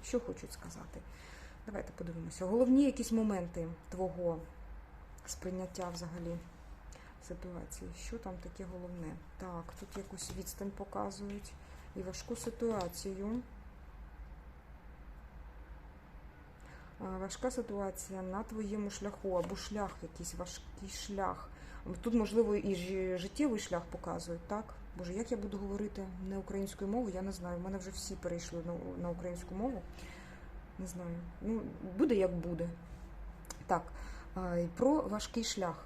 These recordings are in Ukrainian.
Що хочуть сказати? Давайте подивимося. Головні якісь моменти твого сприйняття взагалі ситуації. Що там таке головне? Так, тут якусь відстань показують. І важку ситуацію. Важка ситуація на твоєму шляху, або шлях, якийсь важкий шлях. Тут, можливо, і життєвий шлях показують, так? Боже, як я буду говорити не українською мовою, я не знаю. У мене вже всі перейшли на українську мову. Не знаю. Ну, буде як буде. Так, про важкий шлях.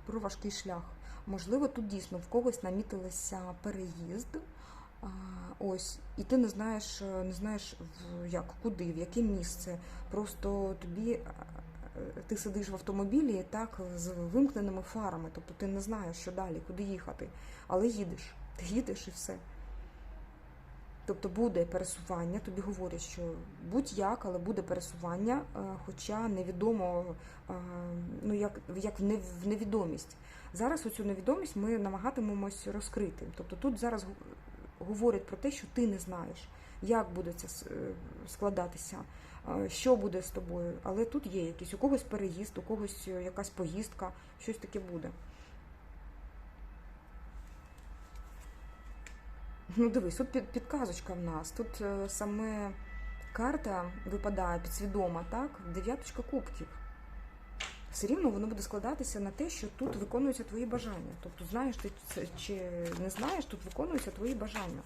Про важкий шлях. Можливо, тут дійсно в когось намітилися переїзд. Ось, і ти не знаєш як, куди, в яке місце. Просто ти сидиш в автомобілі, так, з вимкненими фарами, тобто ти не знаєш, що далі, куди їхати, але їдеш, ти їдеш і все. Тобто буде пересування, тобі говорять, що будь-як, але буде пересування, хоча невідомо, ну як в невідомість. Зараз оцю невідомість ми намагатимемось розкрити. Тобто тут зараз говорять про те, що ти не знаєш, як буде це складатися, що буде з тобою. Але тут є якийсь, у когось переїзд, у когось якась поїздка, щось таке буде. Ну дивись, тут підказочка в нас, тут саме карта випадає підсвідома, так, дев'яточка кубків. Все рівно воно буде складатися на те, що тут виконуються твої бажання. Тобто, знаєш ти це чи не знаєш, тут виконуються твої бажання.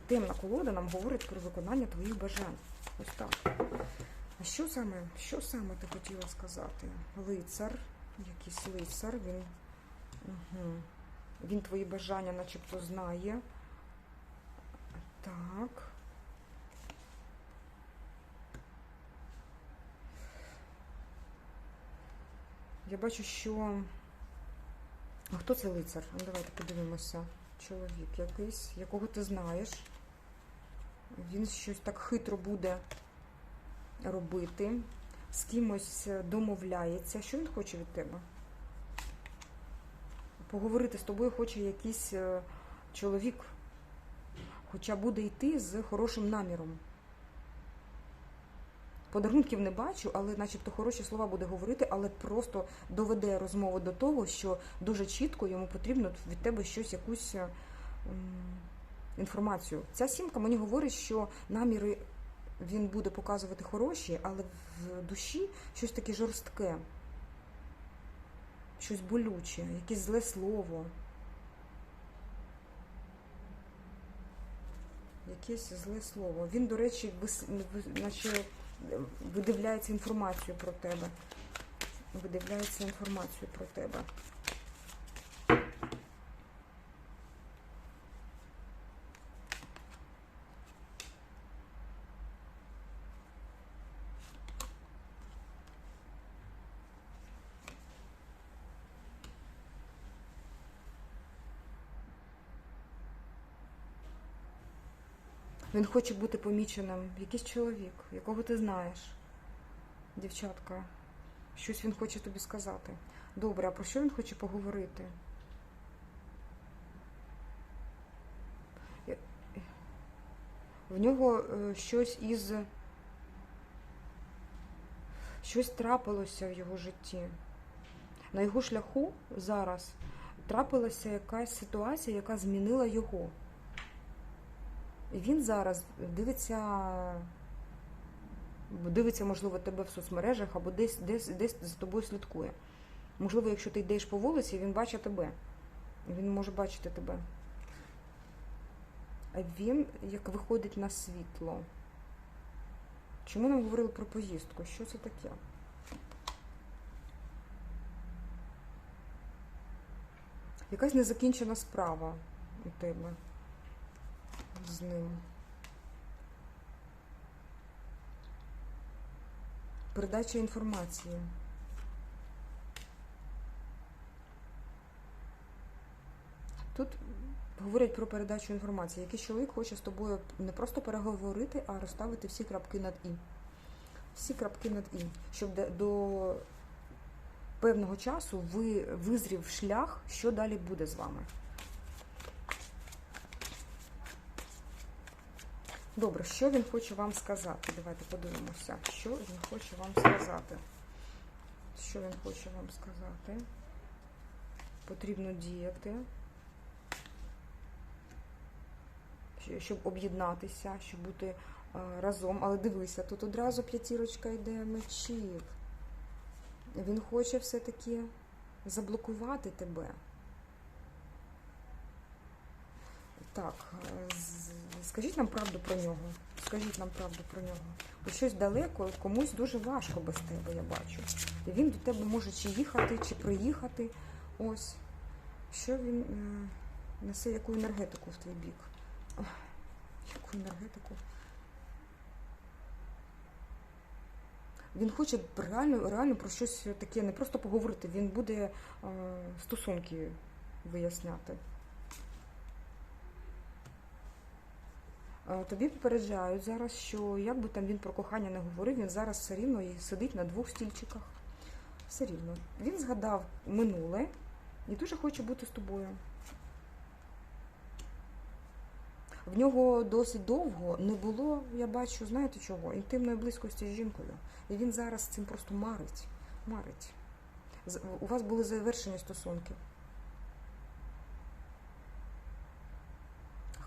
Темна колода нам говорить про виконання твоїх бажань. Ось так. А що саме ти хотіла сказати? Лицар, якийсь лицар, він твої бажання начебто знає. Так. Я бачу, що... А хто це лицар? Ну, давайте подивимося. Чоловік якийсь, якого ти знаєш. Він щось так хитро буде робити. З кимось домовляється. Що він хоче від тебе? Поговорити з тобою хоче якийсь чоловік. Хоча буде йти з хорошим наміром. Подарунків не бачу, але начебто хороші слова буде говорити, але просто доведе розмову до того, що дуже чітко йому потрібно від тебе щось, якусь інформацію. Ця сімка мені говорить, що наміри він буде показувати хороші, але в душі щось таке жорстке, щось болюче, якесь зле слово. Якесь зле слово. Він, до речі, наче видивляється інформацію про тебе. Видивляється інформацію про тебе. Він хоче бути поміченим. Якийсь чоловік, якого ти знаєш. Дівчатка, щось він хоче тобі сказати. Добре, а про що він хоче поговорити? В нього щось трапилося в його житті. На його шляху зараз трапилася якась ситуація, яка змінила його. І він зараз дивиться, можливо, тебе в соцмережах або десь за тобою слідкує. Можливо, якщо ти йдеш по вулиці, він бачить тебе. Він може бачити тебе. А він, як виходить на світло. Чому нам говорили про поїздку? Що це таке? Якась незакінчена справа у тебе з ним. Передача інформації. Тут говорять про передачу інформації. Якийсь чоловік хоче з тобою не просто переговорити, а розставити всі крапки над «і». Всі крапки над «і». Щоб до певного часу визрів шлях, що далі буде з вами. Добре, що він хоче вам сказати? Давайте подивимося, що він хоче вам сказати. Що він хоче вам сказати? Потрібно діяти, щоб об'єднатися, щоб бути разом. Але дивися, тут одразу п'ятірочка йде мечів. Він хоче все-таки заблокувати тебе. Так, скажіть нам правду про нього. Скажіть нам правду про нього. Ось щось далеко, комусь дуже важко без тебе, я бачу. І він до тебе може чи їхати, чи приїхати. Ось. Що він несе, яку енергетику в твій бік? Яку енергетику? Він хоче реально про щось таке, не просто поговорити, він буде стосунки виясняти. Тобі попереджають зараз, що як би там він про кохання не говорив, він зараз все рівно і сидить на двох стільчиках. Все рівно. Він згадав минуле і дуже хоче бути з тобою. В нього досить довго не було, я бачу, знаєте чого, інтимної близькості з жінкою. І він зараз цим просто марить. Марить. У вас були завершені стосунки.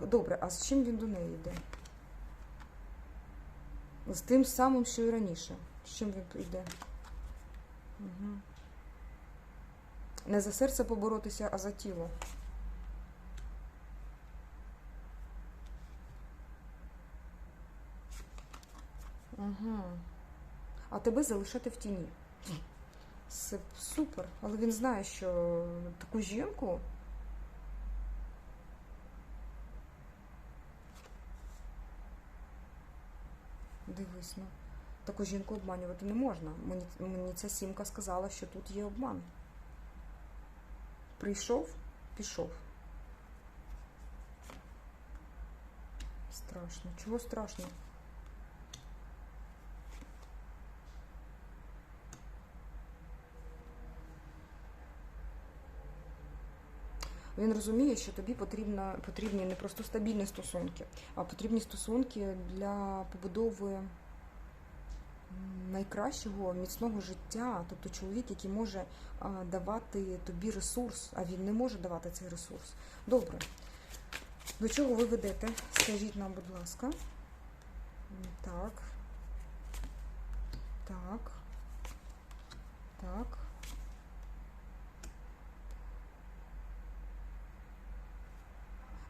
Добре, а з чим він до неї йде? З тим самим, що і раніше. З чим він йде? Угу. Не за серце поборотися, а за тіло. Угу. А тебе залишати в тіні. Супер. Але він знає, що таку жінку... Дивись, ну, таку жінку обманювати не можна. Мені ця сімка сказала, що тут є обман. Прийшов, пішов. Страшно. Чого страшно? Він розуміє, що тобі потрібні не просто стабільні стосунки, а потрібні стосунки для побудови найкращого, міцного життя. Тобто чоловік, який може давати тобі ресурс, а він не може давати цей ресурс. Добре. До чого ви ведете? Скажіть нам, будь ласка. Так. Так. Так.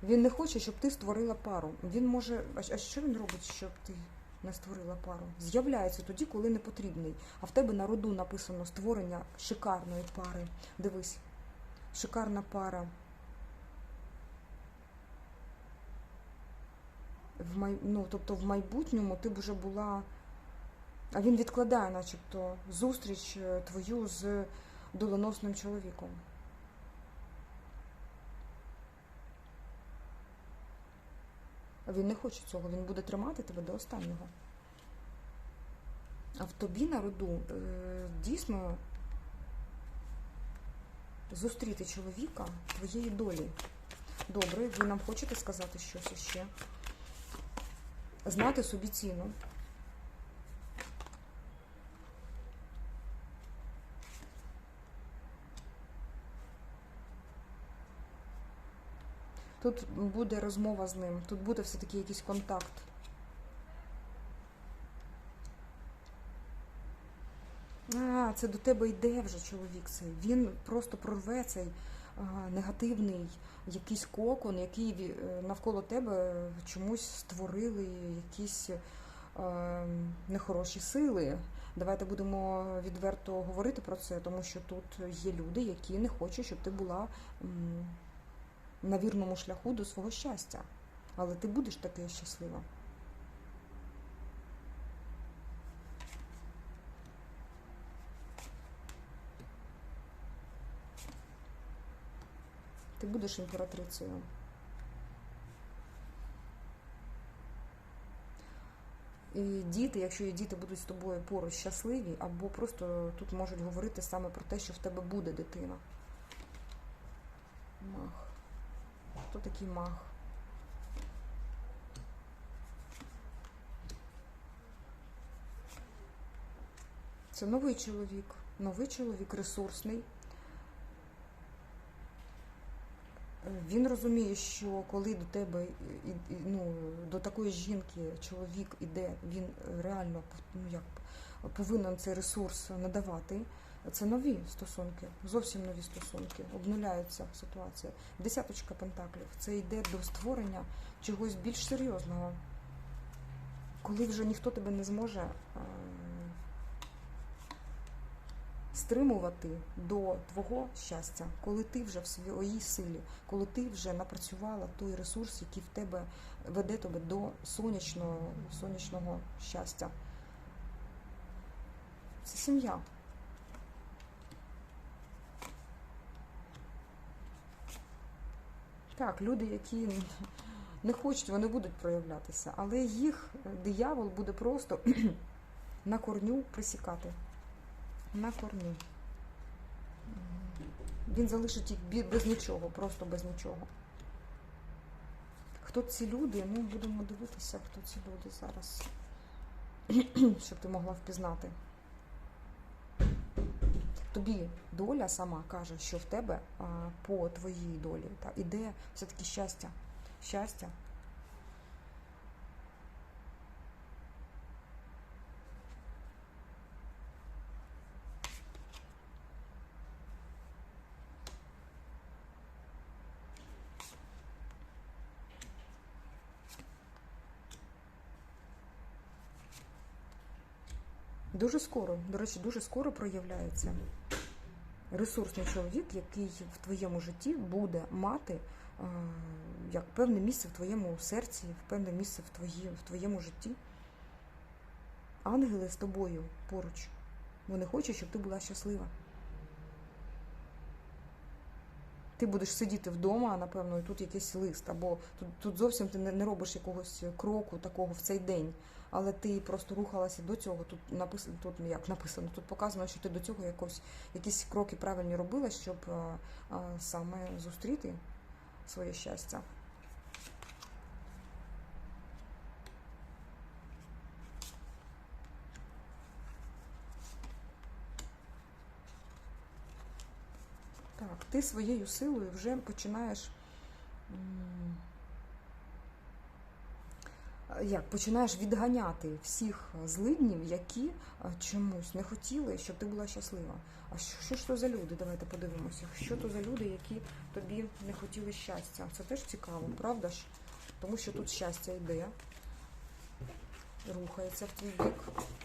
Він не хоче, щоб ти створила пару. Він може... А що він робить, щоб ти не створила пару? З'являється тоді, коли не потрібний. А в тебе на роду написано створення шикарної пари. Дивись. Шикарна пара. Тобто в майбутньому ти б вже була... А він відкладає, начебто, зустріч твою з доленосним чоловіком. Він не хоче цього, він буде тримати тебе до останнього. А в тобі на роду дійсно зустріти чоловіка твоєї долі. Добре, ви нам хочете сказати щось іще? Знати собі ціну. Тут буде розмова з ним, тут буде все-таки якийсь контакт. Це до тебе йде вже чоловік цей. Він просто прорве цей негативний якийсь кокон, який навколо тебе чомусь створили якісь нехороші сили. Давайте будемо відверто говорити про це, тому що тут є люди, які не хочуть, щоб ти була на вірному шляху до свого щастя. Але ти будеш таки щаслива. Ти будеш імператрицею. І діти, якщо і діти будуть з тобою поруч щасливі, або просто тут можуть говорити саме про те, що в тебе буде дитина. Мах. Хто такий мах? Це новий чоловік, ресурсний. Він розуміє, що коли до тебе, ну, до такої жінки чоловік іде, він реально, ну, як, повинен цей ресурс надавати. Це нові стосунки, зовсім нові стосунки, обнуляється ситуація. Десяточка пентаклів. Це йде до створення чогось більш серйозного. Коли вже ніхто тебе не зможе стримувати до твого щастя, коли ти вже в своїй силі, коли ти вже напрацювала той ресурс, який в тебе веде тебе до сонячного щастя. Це сім'я. Так, люди, які не хочуть, вони будуть проявлятися, але їх диявол буде просто на корню присікати. На корню. Він залишить їх без нічого, просто без нічого. Хто ці люди? Ну, будемо дивитися, хто ці люди зараз, щоб ти могла впізнати. Тобі доля сама каже, що в тебе по твоїй долі іде все-таки щастя. Щастя. Дуже скоро, до речі, дуже скоро проявляється ресурсний чоловік, який в твоєму житті буде мати як певне місце в твоєму серці, певне місце в твоєму житті. Ангели з тобою поруч. Вони хочуть, щоб ти була щаслива. Ти будеш сидіти вдома, напевно, і тут якийсь лист, або тут зовсім ти не робиш якогось кроку такого в цей день, але ти просто рухалася до цього. Тут показано, що ти до цього якісь кроки правильні робила, щоб саме зустріти своє щастя. Так, ти своєю силою вже починаєш починаєш відганяти всіх злиднів, які чомусь не хотіли, щоб ти була щаслива. А що ж то за люди? Давайте подивимося. Що то за люди, які тобі не хотіли щастя? Це теж цікаво, правда ж? Тому що тут щастя йде, рухається в твій бік.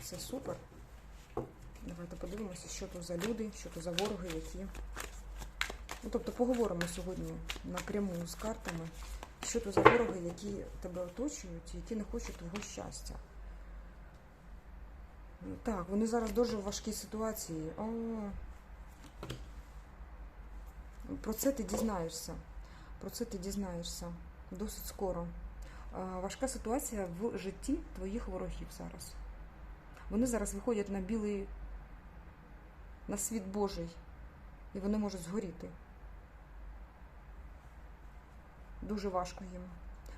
Це супер. Давайте подивимося, що то за люди, що то за вороги, які... Ну, тобто поговоримо сьогодні напряму з картами, що то за вороги, які тебе оточують, які не хочуть твого щастя. Так, вони зараз дуже в важкій ситуації. Про це ти дізнаєшся. Про це ти дізнаєшся досить скоро. Важка ситуація в житті твоїх ворогів зараз. Вони зараз виходять на світ Божий, і вони можуть згоріти. Дуже важко їм.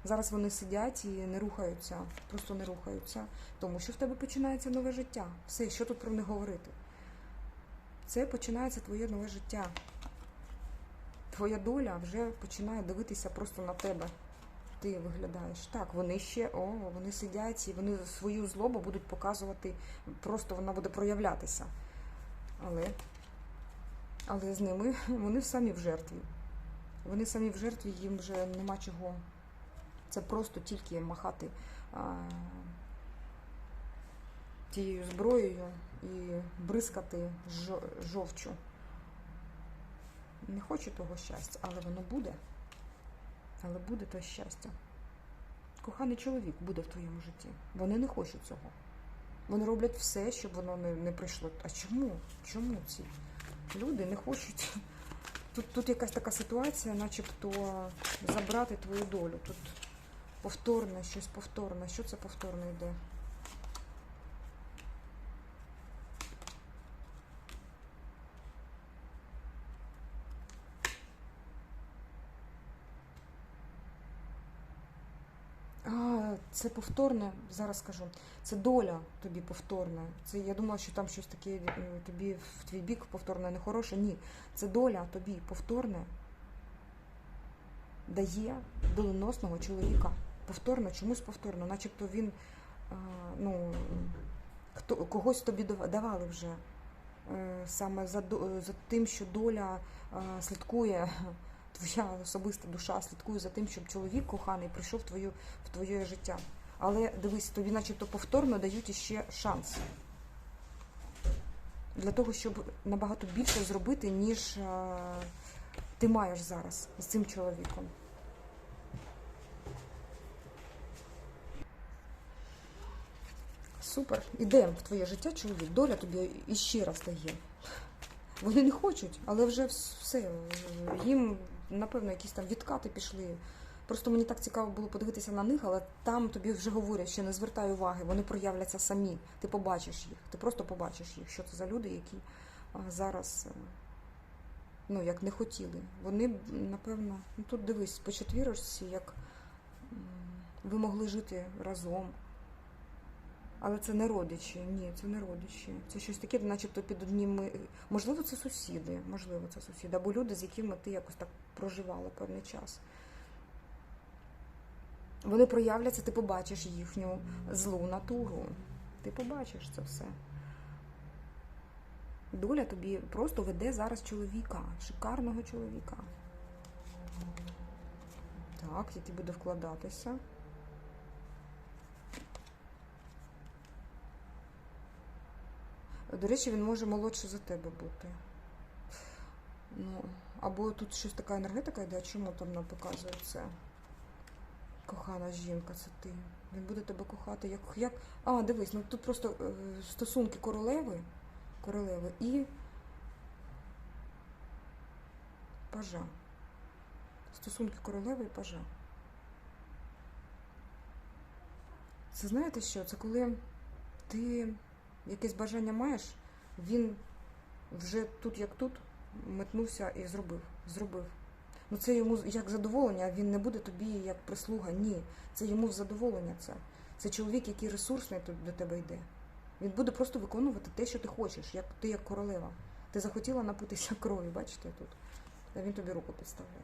Зараз вони сидять і не рухаються, просто не рухаються, тому що в тебе починається нове життя. Все, що тут про них говорити? Це починається твоє нове життя. Твоя доля вже починає дивитися просто на тебе. Ти виглядаєш. Так, вони ще, вони сидять і вони свою злобу будуть показувати, просто вона буде проявлятися. Але з ними, вони самі в жертві. Вони самі в жертві, їм вже нема чого. Це просто тільки махати тією зброєю і бризкати жовчу. Не хочу того щастя, але воно буде. Але буде те щастя. Коханий чоловік буде в твоєму житті. Вони не хочуть цього. Вони роблять все, щоб воно не прийшло. А чому? Чому ці люди не хочуть? Тут якась така ситуація, начебто забрати твою долю. Тут повторне, щось повторне. Що це повторне йде? Це повторне, зараз скажу, це доля тобі повторна. Це, я думала, що там щось таке тобі в твій бік повторне, нехороше. Ні. Це доля тобі повторне дає доленосного чоловіка. Повторно, чомусь повторно, начебто він, когось тобі давали вже. Саме за тим, що доля слідкує, твоя особиста душа слідкує за тим, щоб чоловік коханий прийшов в твоє життя. Але дивись, тобі начебто повторно дають іще шанс. Для того, щоб набагато більше зробити, ніж ти маєш зараз з цим чоловіком. Супер. Іде в твоє життя чоловік. Доля тобі іще раз дає. Вони не хочуть, але вже все. Їм, напевно, якісь там відкати пішли. Просто мені так цікаво було подивитися на них, але там тобі вже говорять, що не звертай уваги, вони проявляться самі. Ти побачиш їх, ти просто побачиш їх, що це за люди, які зараз, як не хотіли. Вони, напевно, тут дивись, по четвірочці, як ви могли жити разом. Але це не родичі, ні, це не родичі. Це щось таке, начебто під одніми. Можливо, це сусіди, або люди, з якими ти якось так проживала певний час. Вони проявляться, ти побачиш їхню злу натуру. Ти побачиш це все. Доля тобі просто веде зараз чоловіка, шикарного чоловіка. Так, який буде вкладатися. До речі, він може молодший за тебе бути. Або тут щось така енергетика йде, чому там нам показує це? Кохана жінка, це ти. Він буде тебе кохати. Дивись, тут просто стосунки королеви і пажа. Стосунки королеви і пажа. Це знаєте що? Це коли ти якесь бажання маєш, він вже тут як тут метнувся і зробив. Це йому як задоволення, він не буде тобі як прислуга, ні. Це йому в задоволення це. Це чоловік, який ресурсний тут до тебе йде. Він буде просто виконувати те, що ти хочеш, ти як королева. Ти захотіла напитися крові, бачите тут? А він тобі руку підставляє.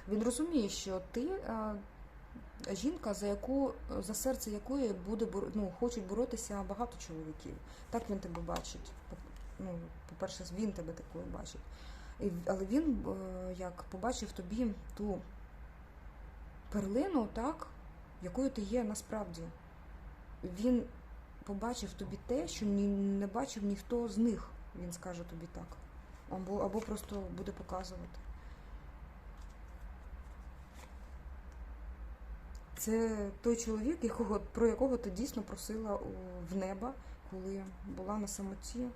Він розуміє, що ти жінка, за серце якої хочуть боротися багато чоловіків. Так він тебе бачить. По-перше, він тебе такою бачить. Але він побачив тобі ту перлину, так, якою ти є насправді. Він побачив тобі те, що не бачив ніхто з них, він скаже тобі так. Або просто буде показувати. Це той чоловік, про якого ти дійсно просила в неба, коли була на самоті,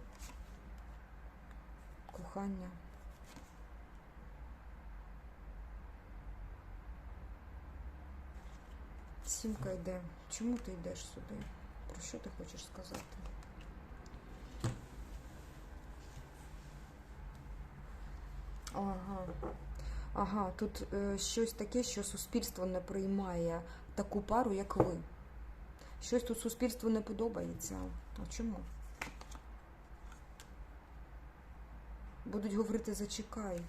кохання. Сімка йде. Чому ти йдеш сюди? Про що ти хочеш сказати? Ага, тут щось таке, що суспільство не приймає таку пару, як ви. Щось тут суспільству не подобається. А чому? Будуть говорити «зачекай».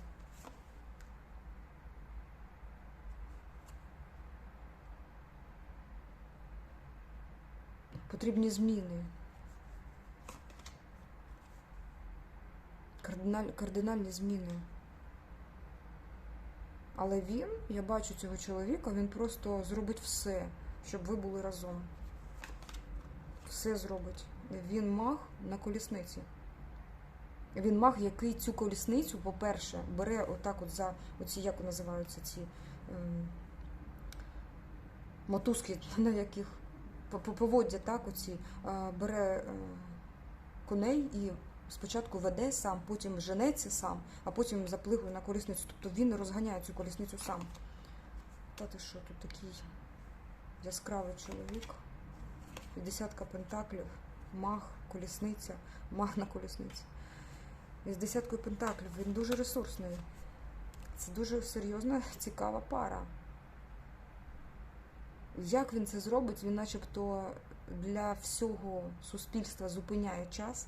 Потрібні зміни. Кардинальні зміни. Але я бачу цього чоловіка, він просто зробить все, щоб ви були разом. Все зробить. Він маг на колісниці. Він маг, який цю колісницю, по-перше, бере отак за оці, як називаються ці мотузки, на яких поводдя, так, оці, бере коней і спочатку веде сам, потім женеться сам, а потім заплигує на колісницю. Тобто він розганяє цю колісницю сам. Та ти що, тут такий яскравий чоловік. І 10 пентаклів. маг, колісниця, маг на колісниці. І з 10 пентаклів. Він дуже ресурсний. Це дуже серйозна, цікава пара. Як він це зробить? Він начебто для всього суспільства зупиняє час,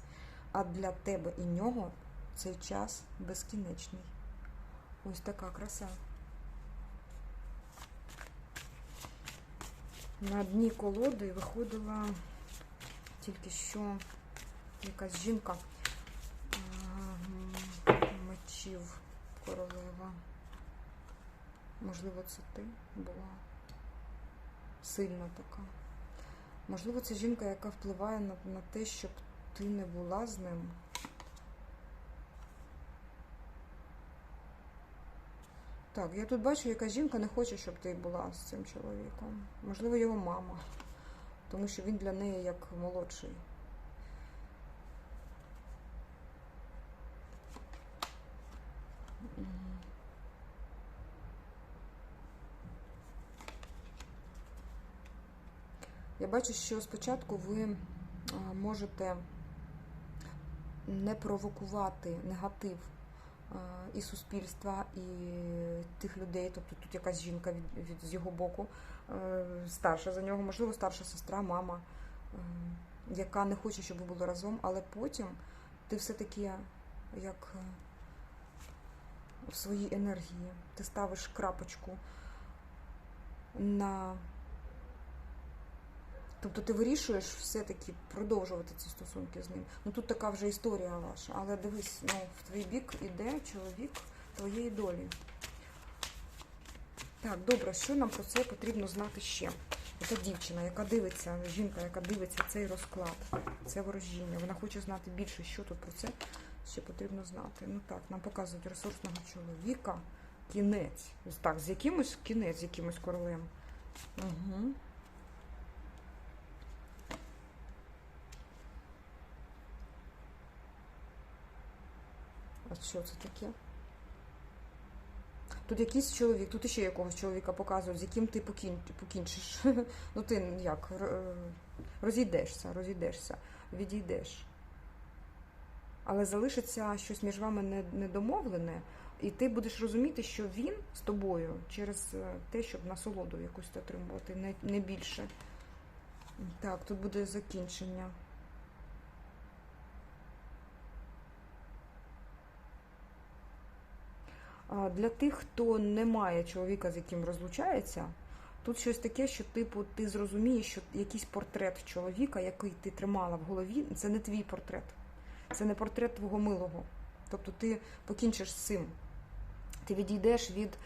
а для тебе і нього цей час безкінечний. Ось така краса. На дні колоди виходила тільки що якась жінка, мечів, королева. Можливо, це ти була сильна така. Можливо, це жінка, яка впливає на те, щоб ти не була з ним. Так, я тут бачу, яка жінка не хоче, щоб ти була з цим чоловіком. Можливо, його мама. Тому що він для неї як молодший. Я бачу, що спочатку ви можете не провокувати негатив і суспільства, і тих людей, тобто тут якась жінка з його боку, старша за нього, можливо, старша сестра, мама, яка не хоче, щоб ви були разом, але потім ти все-таки як в своїй енергії, ти ставиш крапочку на... Тобто ти вирішуєш все-таки продовжувати ці стосунки з ним. Ну тут така вже історія ваша. Але дивись, ну, в твій бік іде чоловік твоєї долі. Так, добре, що нам про це потрібно знати ще? Це дівчина, яка дивиться, жінка, яка дивиться цей розклад, це ворожіння. Вона хоче знати більше, що тут про це ще потрібно знати. Ну так, нам показують ресурсного чоловіка. Кінець. Ось так, з якимось кінець, з якимось королем. Угу. А що це таке? Тут якийсь чоловік, тут ще якогось чоловіка показують, з яким ти покінчиш. Ну ти як? Розійдешся, відійдеш. Але залишиться щось між вами недомовлене, і ти будеш розуміти, що він з тобою через те, щоб насолоду якусь отримувати, не більше. Так, тут буде закінчення. Для тих, хто не має чоловіка, з яким розлучається, тут щось таке, що типу ти зрозумієш, що якийсь портрет чоловіка, який ти тримала в голові, це не твій портрет. Це не портрет твого милого. Тобто ти покінчиш з цим. Ти відійдеш від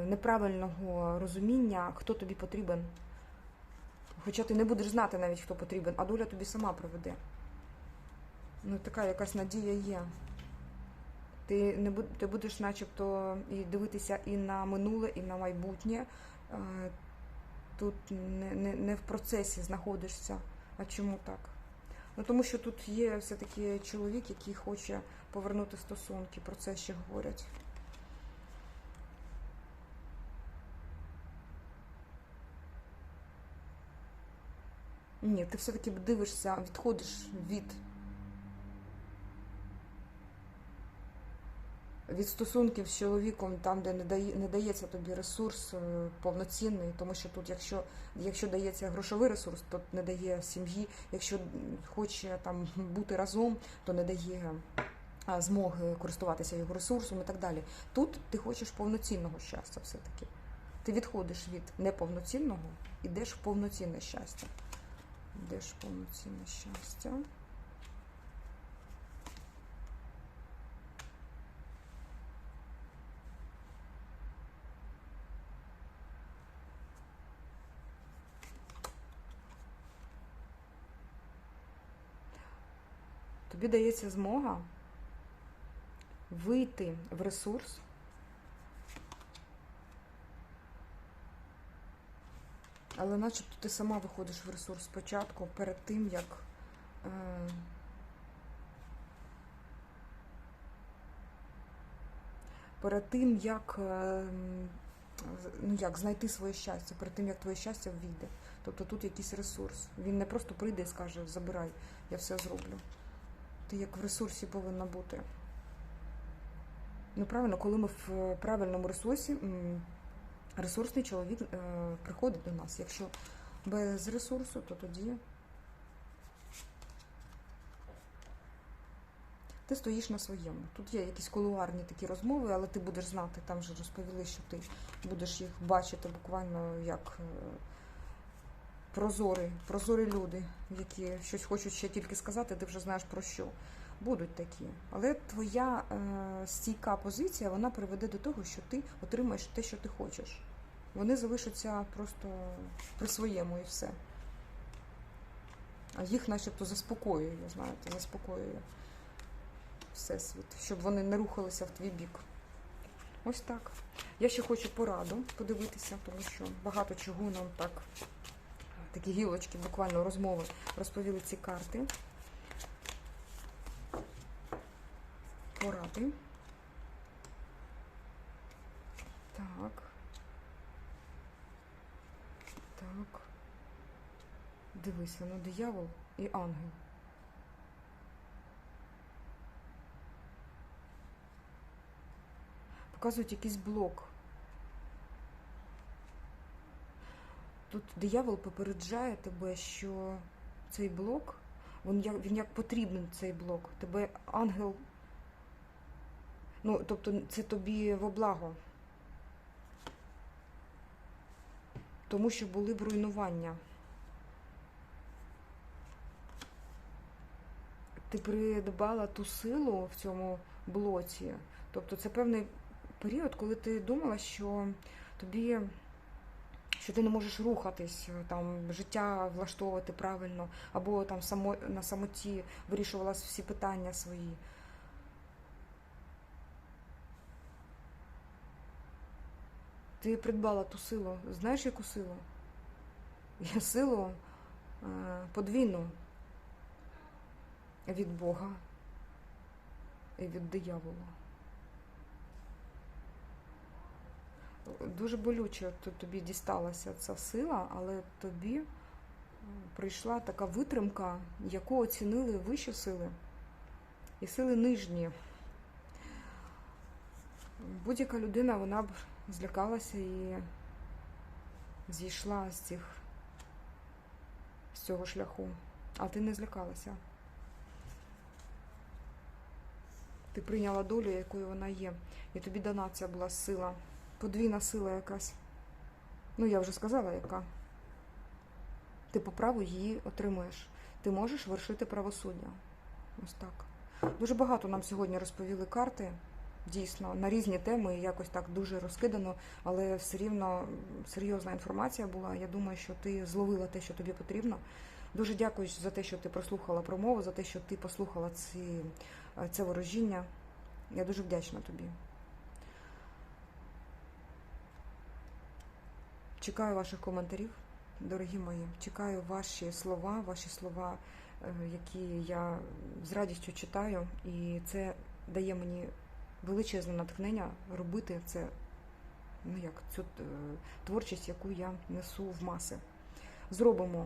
неправильного розуміння, хто тобі потрібен. Хоча ти не будеш знати навіть, хто потрібен, а доля тобі сама приведе. Ну, така якась надія є. Ти будеш начебто і дивитися і на минуле, і на майбутнє. Тут не в процесі знаходишся. А чому так? Ну, тому що тут є все-таки чоловік, який хоче повернути стосунки. Про це ще говорять. Ні, ти все-таки дивишся, відходиш від стосунків з чоловіком, там, де не дається тобі ресурс повноцінний, тому що тут, якщо дається грошовий ресурс, то не дає сім'ї, якщо хоче там бути разом, то не дає змоги користуватися його ресурсом і так далі. Тут ти хочеш повноцінного щастя все-таки. Ти відходиш від неповноцінного, ідеш в повноцінне щастя. Йдеш в повноцінне щастя. Тобі дається змога вийти в ресурс, але начебто ти сама виходиш в ресурс спочатку, перед тим, як ну як, знайти своє щастя перед тим, як твоє щастя ввійде. Тобто тут якийсь ресурс. Він не просто прийде і скаже, забирай, я все зроблю. Ти як в ресурсі повинна бути. Ну правильно, коли ми в правильному ресурсі, ресурсний чоловік приходить до нас. Якщо без ресурсу, то тоді ти стоїш на своєму. Тут є якісь кулуарні такі розмови, але ти будеш знати, там вже розповіли, що ти будеш їх бачити буквально як прозорі люди, які щось хочуть ще тільки сказати, ти вже знаєш про що. Будуть такі. Але твоя стійка позиція, вона приведе до того, що ти отримаєш те, що ти хочеш. Вони залишаться просто при своєму і все. А їх начебто заспокоює, знаєте, заспокоює Всесвіт, щоб вони не рухалися в твій бік. Ось так. Я ще хочу пораду подивитися, тому що багато чого нам так, такі гілочки, буквально розмови, розповіли ці карти. Поради. Так. Так. Дивися, ну диявол і ангел. Показують якийсь блок. Тут диявол попереджає тебе, що цей блок, він як потрібен, цей блок. Тебе ангел, ну, тобто це тобі во благо. Тому що були б руйнування. Ти придбала ту силу в цьому блоці. Тобто це певний період, коли ти думала, що ти не можеш рухатись, там, життя влаштовувати правильно, або там на самоті вирішувала всі питання свої. Ти придбала ту силу. Знаєш, яку силу? Є силу подвійну від Бога і від диявола. Дуже болюче тобі дісталася ця сила, але тобі прийшла така витримка, яку оцінили вищі сили і сили нижні. Будь-яка людина, вона б злякалася і зійшла з цього шляху. А ти не злякалася. Ти прийняла долю, якою вона є. І тобі дана ця була сила. Подвійна сила якась. Ну, я вже сказала, яка. Ти по праву її отримуєш. Ти можеш вершити правосуддя. Ось так. Дуже багато нам сьогодні розповіли карти. Дійсно, на різні теми, якось так дуже розкидано, але все рівно серйозна інформація була. Я думаю, що ти зловила те, що тобі потрібно. Дуже дякую за те, що ти прослухала промову, за те, що ти послухала це ворожіння. Я дуже вдячна тобі. Чекаю ваших коментарів, дорогі мої. Чекаю ваші слова, які я з радістю читаю. І це дає мені величезне натхнення робити це, ну як, цю творчість, яку я несу в маси. Зробимо